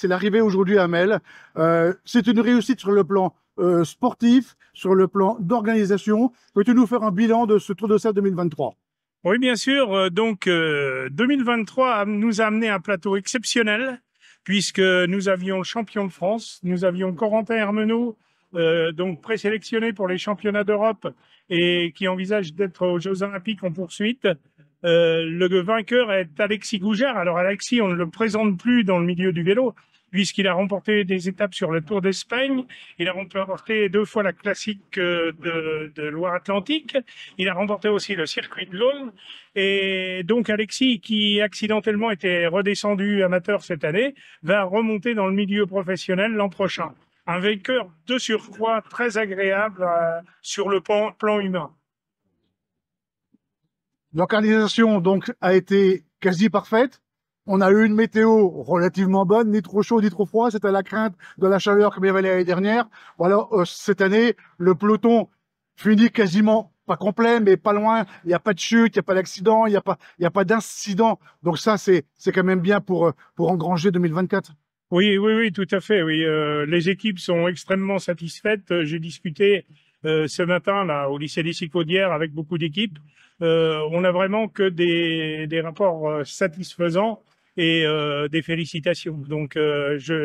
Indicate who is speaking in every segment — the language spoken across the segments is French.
Speaker 1: c'est l'arrivée aujourd'hui à Mel. C'est une réussite sur le plan sportif, sur le plan d'organisation. Peux-tu nous faire un bilan de ce Tour de Sèvres 2023?
Speaker 2: Oui, bien sûr. 2023 nous a amené un plateau exceptionnel puisque nous avions le champion de France, nous avions Corentin Hermenot, donc présélectionné pour les championnats d'Europe et qui envisage d'être aux Jeux Olympiques en poursuite. Le vainqueur est Alexis Goujard. Alors Alexis, on ne le présente plus dans le milieu du vélo puisqu'il a remporté des étapes sur le Tour d'Espagne. Il a remporté 2 fois la classique de Loire-Atlantique. Il a remporté aussi le circuit de l'Aulne. Et donc Alexis, qui accidentellement était redescendu amateur cette année, va remonter dans le milieu professionnel l'an prochain. Un vainqueur de surcroît très agréable sur le plan humain.
Speaker 1: L'organisation donc a été quasi parfaite. On a eu une météo relativement bonne, ni trop chaud ni trop froid. C'était la crainte de la chaleur comme il y avait l'année dernière. Voilà, cette année, le peloton finit quasiment pas complet, mais pas loin. Il n'y a pas de chute, il n'y a pas d'accident, il n'y a pas d'incident. Donc ça, c'est quand même bien pour engranger 2024.
Speaker 2: Oui, tout à fait. Oui, les équipes sont extrêmement satisfaites. J'ai discuté ce matin là au lycée des Cyclaudières avec beaucoup d'équipes. On a vraiment que des rapports satisfaisants et des félicitations. Donc,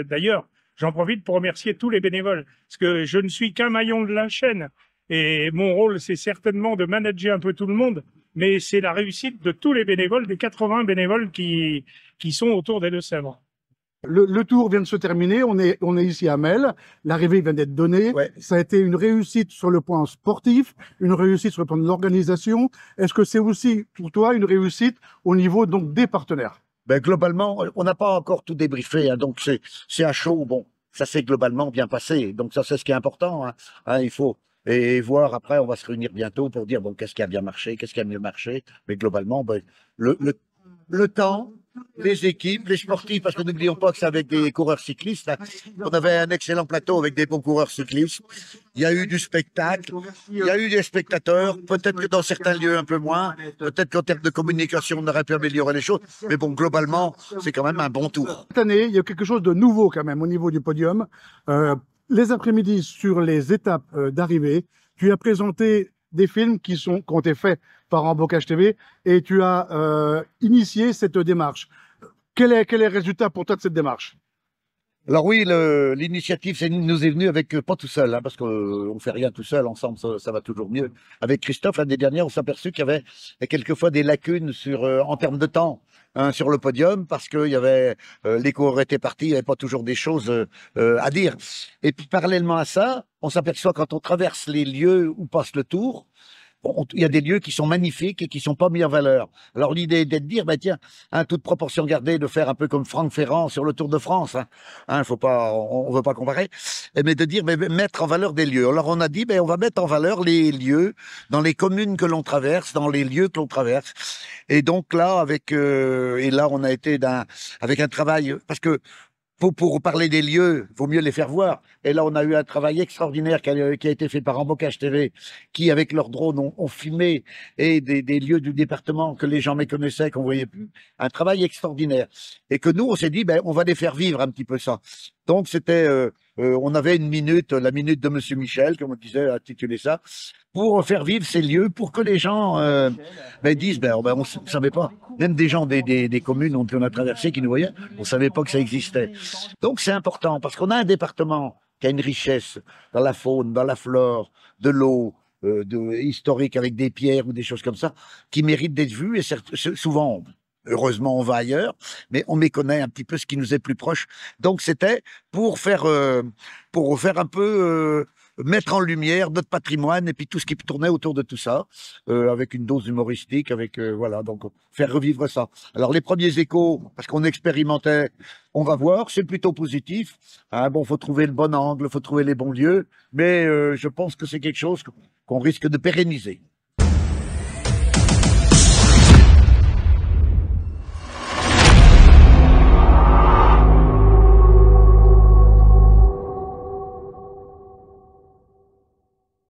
Speaker 2: d'ailleurs, j'en profite pour remercier tous les bénévoles parce que je ne suis qu'un maillon de la chaîne et mon rôle, c'est certainement de manager un peu tout le monde, mais c'est la réussite de tous les bénévoles, des 80 bénévoles qui sont autour des Deux-Sèvres.
Speaker 1: Le tour vient de se terminer, on est ici à Mel, l'arrivée vient d'être donnée, ouais. Ça a été une réussite sur le plan sportif, une réussite sur le plan de l'organisation. Est-ce que c'est aussi pour toi une réussite au niveau donc des partenaires?
Speaker 3: Ben, globalement, on n'a pas encore tout débriefé, hein, donc c'est à chaud. Bon, ça s'est globalement bien passé, donc ça c'est ce qui est important. Il faut et voir après, on va se réunir bientôt pour dire bon qu'est-ce qui a bien marché, qu'est-ce qui a mieux marché, mais globalement, ben, le temps, les équipes, les sportifs, parce que n'oublions pas que c'est avec des coureurs cyclistes. Hein. On avait un excellent plateau avec des bons coureurs cyclistes. Il y a eu du spectacle, il y a eu des spectateurs. Peut-être que dans certains lieux un peu moins. Peut-être qu'en termes de communication, on aurait pu améliorer les choses. Mais bon, globalement, c'est quand même un bon tour.
Speaker 1: Cette année, il y a quelque chose de nouveau quand même au niveau du podium. Les après-midi sur les étapes d'arrivée, tu as présenté des films qui ont été faits par Embocage TV et tu as initié cette démarche. Quel est le résultat pour toi de cette démarche?
Speaker 3: Alors oui, l'initiative nous est venue avec, pas tout seul, hein, parce qu'on ne fait rien tout seul, ensemble ça va toujours mieux. Avec Christophe, l'année dernière, on s'est aperçu qu'il y avait quelquefois des lacunes en termes de temps. Hein, sur le podium, parce qu'il y avait les coureurs étaient partis, il n'y avait pas toujours des choses à dire. Et puis parallèlement à ça, on s'aperçoit quand on traverse les lieux où passe le Tour, il y a des lieux qui sont magnifiques et qui sont pas mis en valeur. Alors l'idée est de dire, bah tiens, hein, toute proportion gardée, de faire un peu comme Franck Ferrand sur le Tour de France. Faut pas, on veut pas comparer, mais de dire, mais mettre en valeur des lieux. Alors on a dit, on va mettre en valeur les lieux dans les communes que l'on traverse, dans les lieux que l'on traverse. Et donc là, et là on a été avec un travail, parce que pour parler des lieux, il vaut mieux les faire voir. Et là, on a eu un travail extraordinaire qui a été fait par Embocage TV, qui, avec leur drone, ont filmé et des lieux du département que les gens méconnaissaient, qu'on voyait plus. Un travail extraordinaire. Et que nous, on s'est dit, on va les faire vivre un petit peu ça. Donc, c'était, on avait une minute, la minute de Monsieur Michel, comme on disait, intitulé ça, pour faire vivre ces lieux, pour que les gens disent, on ne savait pas. Même des gens des communes on a traversé qui nous voyaient, on ne savait pas que ça existait. Donc c'est important, parce qu'on a un département qui a une richesse dans la faune, dans la flore, de l'eau, historique avec des pierres ou des choses comme ça, qui méritent d'être vues, et souvent, heureusement, on va ailleurs, mais on méconnaît un petit peu ce qui nous est plus proche. Donc c'était pour faire un peu... mettre en lumière notre patrimoine et puis tout ce qui tournait autour de tout ça, avec une dose humoristique, avec voilà, donc faire revivre ça. Alors les premiers échos, parce qu'on expérimentait, on va voir, c'est plutôt positif. Hein, bon, faut trouver le bon angle, faut trouver les bons lieux, mais je pense que c'est quelque chose qu'on risque de pérenniser.